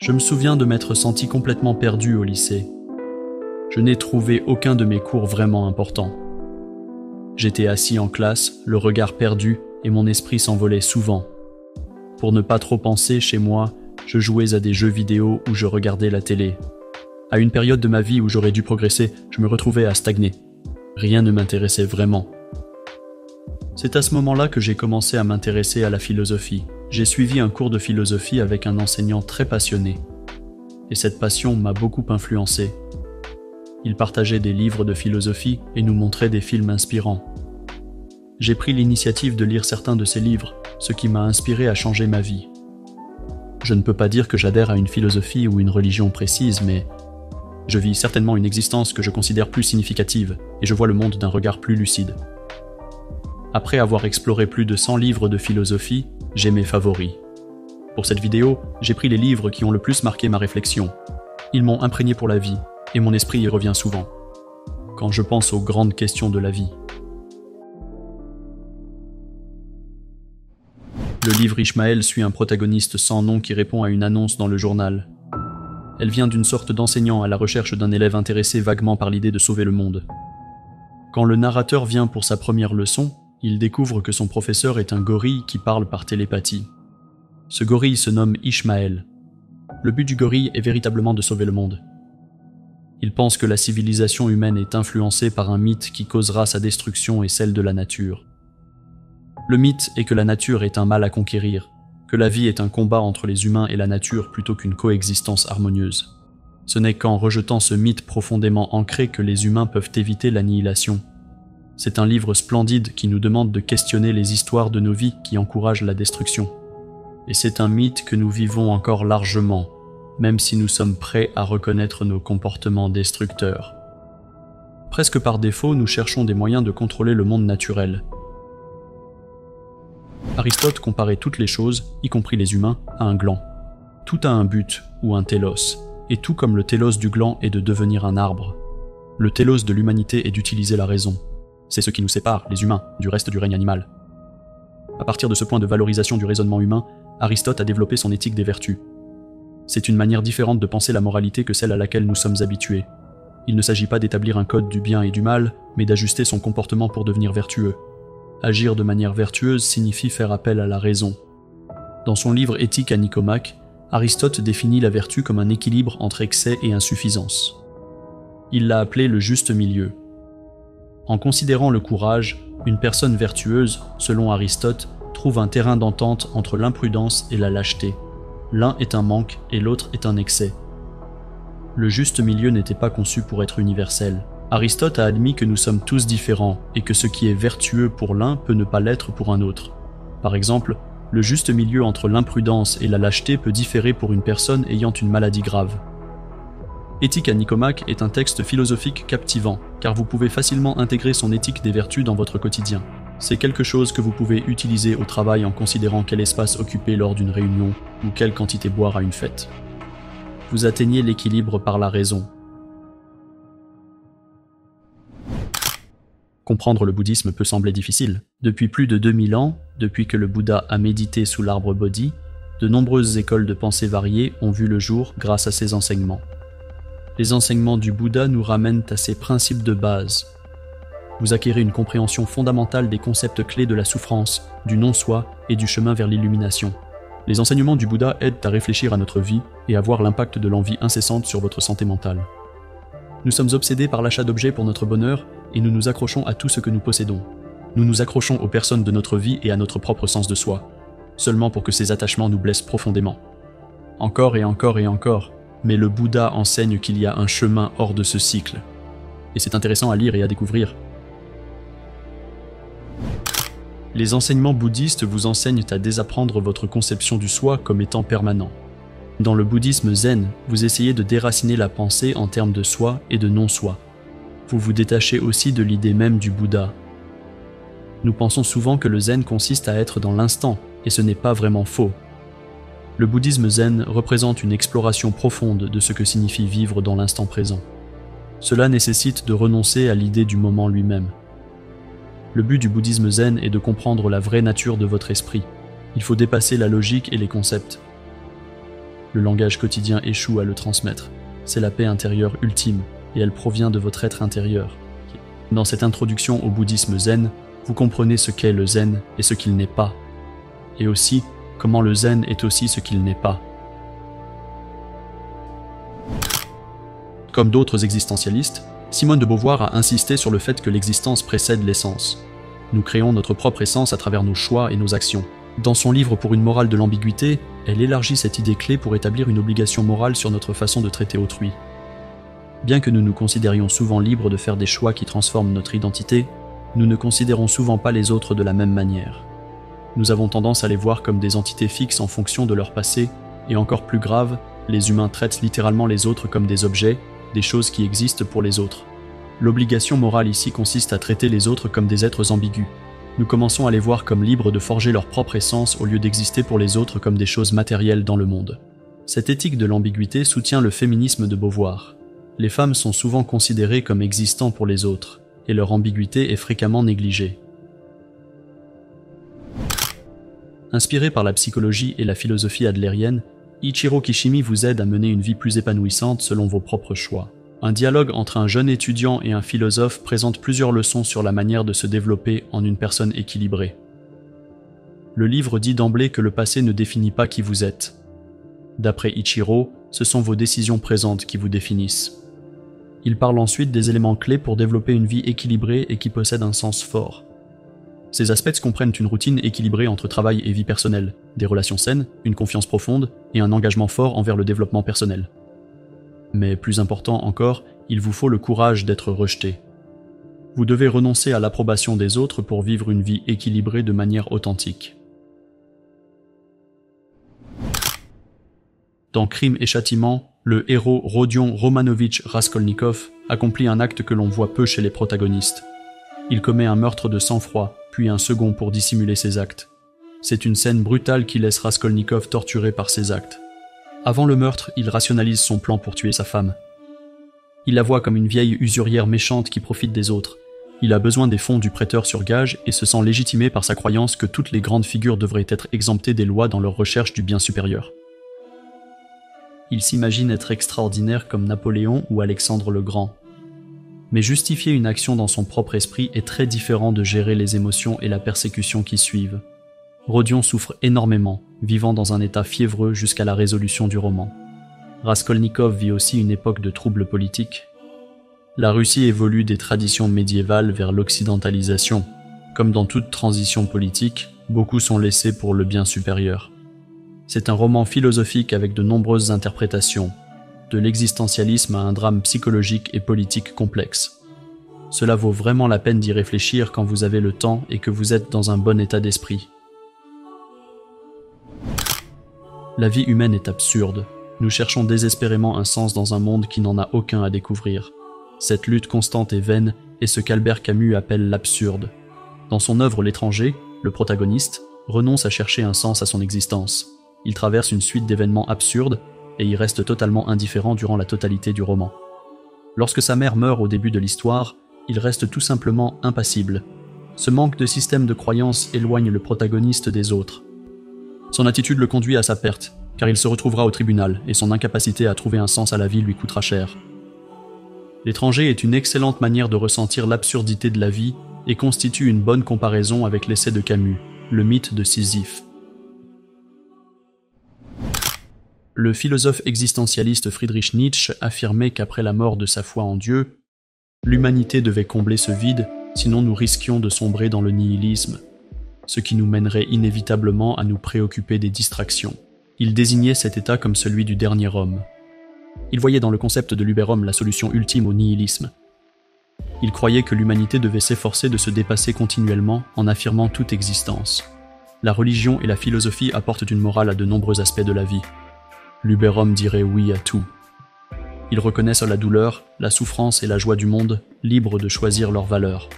Je me souviens de m'être senti complètement perdu au lycée. Je n'ai trouvé aucun de mes cours vraiment importants. J'étais assis en classe, le regard perdu, et mon esprit s'envolait souvent. Pour ne pas trop penser, chez moi, je jouais à des jeux vidéo ou je regardais la télé. À une période de ma vie où j'aurais dû progresser, je me retrouvais à stagner. Rien ne m'intéressait vraiment. C'est à ce moment-là que j'ai commencé à m'intéresser à la philosophie. J'ai suivi un cours de philosophie avec un enseignant très passionné. Et cette passion m'a beaucoup influencé. Il partageait des livres de philosophie et nous montrait des films inspirants. J'ai pris l'initiative de lire certains de ces livres, ce qui m'a inspiré à changer ma vie. Je ne peux pas dire que j'adhère à une philosophie ou une religion précise, mais je vis certainement une existence que je considère plus significative et je vois le monde d'un regard plus lucide. Après avoir exploré plus de 100 livres de philosophie, j'ai mes favoris. Pour cette vidéo, j'ai pris les livres qui ont le plus marqué ma réflexion. Ils m'ont imprégné pour la vie, et mon esprit y revient souvent, quand je pense aux grandes questions de la vie. Le livre Ishmael suit un protagoniste sans nom qui répond à une annonce dans le journal. Elle vient d'une sorte d'enseignant à la recherche d'un élève intéressé vaguement par l'idée de sauver le monde. Quand le narrateur vient pour sa première leçon, il découvre que son professeur est un gorille qui parle par télépathie. Ce gorille se nomme Ishmael. Le but du gorille est véritablement de sauver le monde. Il pense que la civilisation humaine est influencée par un mythe qui causera sa destruction et celle de la nature. Le mythe est que la nature est un mal à conquérir, que la vie est un combat entre les humains et la nature plutôt qu'une coexistence harmonieuse. Ce n'est qu'en rejetant ce mythe profondément ancré que les humains peuvent éviter l'annihilation. C'est un livre splendide qui nous demande de questionner les histoires de nos vies qui encouragent la destruction. Et c'est un mythe que nous vivons encore largement, même si nous sommes prêts à reconnaître nos comportements destructeurs. Presque par défaut, nous cherchons des moyens de contrôler le monde naturel. Aristote comparait toutes les choses, y compris les humains, à un gland. Tout a un but, ou un télos, et tout comme le télos du gland est de devenir un arbre. Le télos de l'humanité est d'utiliser la raison. C'est ce qui nous sépare, les humains, du reste du règne animal. À partir de ce point de valorisation du raisonnement humain, Aristote a développé son éthique des vertus. C'est une manière différente de penser la moralité que celle à laquelle nous sommes habitués. Il ne s'agit pas d'établir un code du bien et du mal, mais d'ajuster son comportement pour devenir vertueux. Agir de manière vertueuse signifie faire appel à la raison. Dans son livre Éthique à Nicomaque, Aristote définit la vertu comme un équilibre entre excès et insuffisance. Il l'a appelé le juste milieu. En considérant le courage, une personne vertueuse, selon Aristote, trouve un terrain d'entente entre l'imprudence et la lâcheté. L'un est un manque et l'autre est un excès. Le juste milieu n'était pas conçu pour être universel. Aristote a admis que nous sommes tous différents et que ce qui est vertueux pour l'un peut ne pas l'être pour un autre. Par exemple, le juste milieu entre l'imprudence et la lâcheté peut différer pour une personne ayant une maladie grave. Éthique à Nicomaque est un texte philosophique captivant, car vous pouvez facilement intégrer son éthique des vertus dans votre quotidien. C'est quelque chose que vous pouvez utiliser au travail en considérant quel espace occuper lors d'une réunion ou quelle quantité boire à une fête. Vous atteignez l'équilibre par la raison. Comprendre le bouddhisme peut sembler difficile. Depuis plus de 2000 ans, depuis que le Bouddha a médité sous l'arbre Bodhi, de nombreuses écoles de pensée variées ont vu le jour grâce à ses enseignements. Les enseignements du Bouddha nous ramènent à ses principes de base. Vous acquérez une compréhension fondamentale des concepts clés de la souffrance, du non-soi et du chemin vers l'illumination. Les enseignements du Bouddha aident à réfléchir à notre vie et à voir l'impact de l'envie incessante sur votre santé mentale. Nous sommes obsédés par l'achat d'objets pour notre bonheur et nous nous accrochons à tout ce que nous possédons. Nous nous accrochons aux personnes de notre vie et à notre propre sens de soi, seulement pour que ces attachements nous blessent profondément. Encore et encore et encore, mais le Bouddha enseigne qu'il y a un chemin hors de ce cycle. Et c'est intéressant à lire et à découvrir. Les enseignements bouddhistes vous enseignent à désapprendre votre conception du soi comme étant permanent. Dans le bouddhisme zen, vous essayez de déraciner la pensée en termes de soi et de non-soi. Vous vous détachez aussi de l'idée même du Bouddha. Nous pensons souvent que le zen consiste à être dans l'instant, et ce n'est pas vraiment faux. Le bouddhisme zen représente une exploration profonde de ce que signifie vivre dans l'instant présent. Cela nécessite de renoncer à l'idée du moment lui-même. Le but du bouddhisme zen est de comprendre la vraie nature de votre esprit. Il faut dépasser la logique et les concepts. Le langage quotidien échoue à le transmettre. C'est la paix intérieure ultime, et elle provient de votre être intérieur. Dans cette introduction au bouddhisme zen, vous comprenez ce qu'est le zen et ce qu'il n'est pas, et aussi comment le zen est aussi ce qu'il n'est pas. Comme d'autres existentialistes, Simone de Beauvoir a insisté sur le fait que l'existence précède l'essence. Nous créons notre propre essence à travers nos choix et nos actions. Dans son livre Pour une morale de l'ambiguïté, elle élargit cette idée clé pour établir une obligation morale sur notre façon de traiter autrui. Bien que nous nous considérions souvent libres de faire des choix qui transforment notre identité, nous ne considérons souvent pas les autres de la même manière. Nous avons tendance à les voir comme des entités fixes en fonction de leur passé, et encore plus grave, les humains traitent littéralement les autres comme des objets, des choses qui existent pour les autres. L'obligation morale ici consiste à traiter les autres comme des êtres ambigus. Nous commençons à les voir comme libres de forger leur propre essence au lieu d'exister pour les autres comme des choses matérielles dans le monde. Cette éthique de l'ambiguïté soutient le féminisme de Beauvoir. Les femmes sont souvent considérées comme existant pour les autres, et leur ambiguïté est fréquemment négligée. Inspiré par la psychologie et la philosophie adlérienne, Ichiro Kishimi vous aide à mener une vie plus épanouissante selon vos propres choix. Un dialogue entre un jeune étudiant et un philosophe présente plusieurs leçons sur la manière de se développer en une personne équilibrée. Le livre dit d'emblée que le passé ne définit pas qui vous êtes. D'après Ichiro, ce sont vos décisions présentes qui vous définissent. Il parle ensuite des éléments clés pour développer une vie équilibrée et qui possède un sens fort. Ces aspects comprennent une routine équilibrée entre travail et vie personnelle, des relations saines, une confiance profonde et un engagement fort envers le développement personnel. Mais plus important encore, il vous faut le courage d'être rejeté. Vous devez renoncer à l'approbation des autres pour vivre une vie équilibrée de manière authentique. Dans Crime et Châtiment, le héros Rodion Romanovitch Raskolnikov accomplit un acte que l'on voit peu chez les protagonistes. Il commet un meurtre de sang-froid, puis un second pour dissimuler ses actes. C'est une scène brutale qui laisse Raskolnikov torturé par ses actes. Avant le meurtre, il rationalise son plan pour tuer sa femme. Il la voit comme une vieille usurière méchante qui profite des autres. Il a besoin des fonds du prêteur sur gage et se sent légitimé par sa croyance que toutes les grandes figures devraient être exemptées des lois dans leur recherche du bien supérieur. Il s'imagine être extraordinaire comme Napoléon ou Alexandre le Grand. Mais justifier une action dans son propre esprit est très différent de gérer les émotions et la persécution qui suivent. Rodion souffre énormément, vivant dans un état fiévreux jusqu'à la résolution du roman. Raskolnikov vit aussi une époque de troubles politiques. La Russie évolue des traditions médiévales vers l'occidentalisation. Comme dans toute transition politique, beaucoup sont laissés pour le bien supérieur. C'est un roman philosophique avec de nombreuses interprétations, de l'existentialisme à un drame psychologique et politique complexe. Cela vaut vraiment la peine d'y réfléchir quand vous avez le temps et que vous êtes dans un bon état d'esprit. La vie humaine est absurde. Nous cherchons désespérément un sens dans un monde qui n'en a aucun à découvrir. Cette lutte constante et vaine est ce qu'Albert Camus appelle l'absurde. Dans son œuvre L'étranger, le protagoniste renonce à chercher un sens à son existence. Il traverse une suite d'événements absurdes et y reste totalement indifférent durant la totalité du roman. Lorsque sa mère meurt au début de l'histoire, il reste tout simplement impassible. Ce manque de système de croyance éloigne le protagoniste des autres. Son attitude le conduit à sa perte, car il se retrouvera au tribunal et son incapacité à trouver un sens à la vie lui coûtera cher. L'étranger est une excellente manière de ressentir l'absurdité de la vie et constitue une bonne comparaison avec l'essai de Camus, le mythe de Sisyphe. Le philosophe existentialiste Friedrich Nietzsche affirmait qu'après la mort de sa foi en Dieu, l'humanité devait combler ce vide, sinon nous risquions de sombrer dans le nihilisme, ce qui nous mènerait inévitablement à nous préoccuper des distractions. Il désignait cet état comme celui du dernier homme. Il voyait dans le concept de l'uberhomme la solution ultime au nihilisme. Il croyait que l'humanité devait s'efforcer de se dépasser continuellement en affirmant toute existence. La religion et la philosophie apportent une morale à de nombreux aspects de la vie. L'uberhomme dirait oui à tout. Ils reconnaissent la douleur, la souffrance et la joie du monde, libres de choisir leurs valeurs.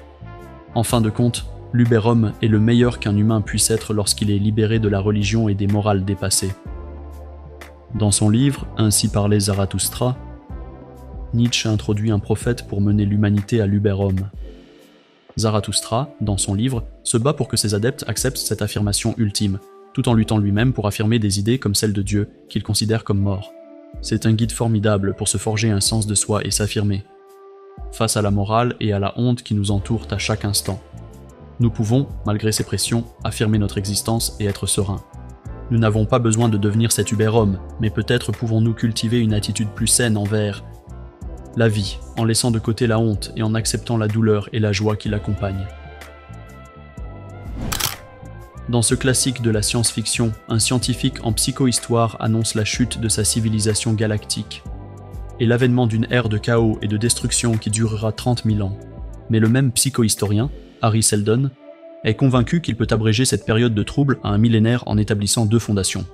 En fin de compte, l'uberhomme est le meilleur qu'un humain puisse être lorsqu'il est libéré de la religion et des morales dépassées. Dans son livre « Ainsi parlait Zarathustra », Nietzsche introduit un prophète pour mener l'humanité à l'uberhomme. Zarathustra, dans son livre, se bat pour que ses adeptes acceptent cette affirmation ultime, tout en luttant lui-même pour affirmer des idées comme celle de Dieu qu'il considère comme mort. C'est un guide formidable pour se forger un sens de soi et s'affirmer, face à la morale et à la honte qui nous entourent à chaque instant. Nous pouvons, malgré ces pressions, affirmer notre existence et être sereins. Nous n'avons pas besoin de devenir cet Uber-homme, mais peut-être pouvons-nous cultiver une attitude plus saine envers la vie, en laissant de côté la honte et en acceptant la douleur et la joie qui l'accompagnent. Dans ce classique de la science-fiction, un scientifique en psychohistoire annonce la chute de sa civilisation galactique et l'avènement d'une ère de chaos et de destruction qui durera 30 000 ans. Mais le même psychohistorien, Hari Seldon, est convaincu qu'il peut abréger cette période de trouble à un millénaire en établissant 2 fondations.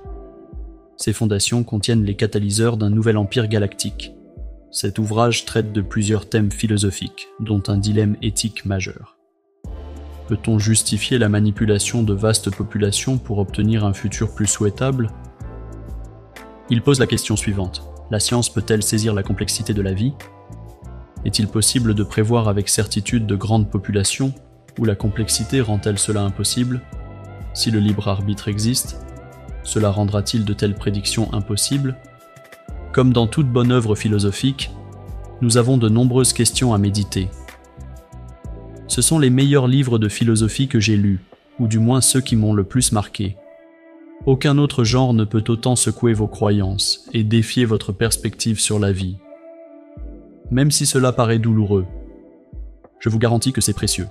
Ces fondations contiennent les catalyseurs d'un nouvel empire galactique. Cet ouvrage traite de plusieurs thèmes philosophiques, dont un dilemme éthique majeur. Peut-on justifier la manipulation de vastes populations pour obtenir un futur plus souhaitable ? Il pose la question suivante. La science peut-elle saisir la complexité de la vie ? Est-il possible de prévoir avec certitude de grandes populations, ou la complexité rend-elle cela impossible ? Si le libre arbitre existe, cela rendra-t-il de telles prédictions impossibles ? Comme dans toute bonne œuvre philosophique, nous avons de nombreuses questions à méditer. Ce sont les meilleurs livres de philosophie que j'ai lus, ou du moins ceux qui m'ont le plus marqué. Aucun autre genre ne peut autant secouer vos croyances et défier votre perspective sur la vie. Même si cela paraît douloureux, je vous garantis que c'est précieux.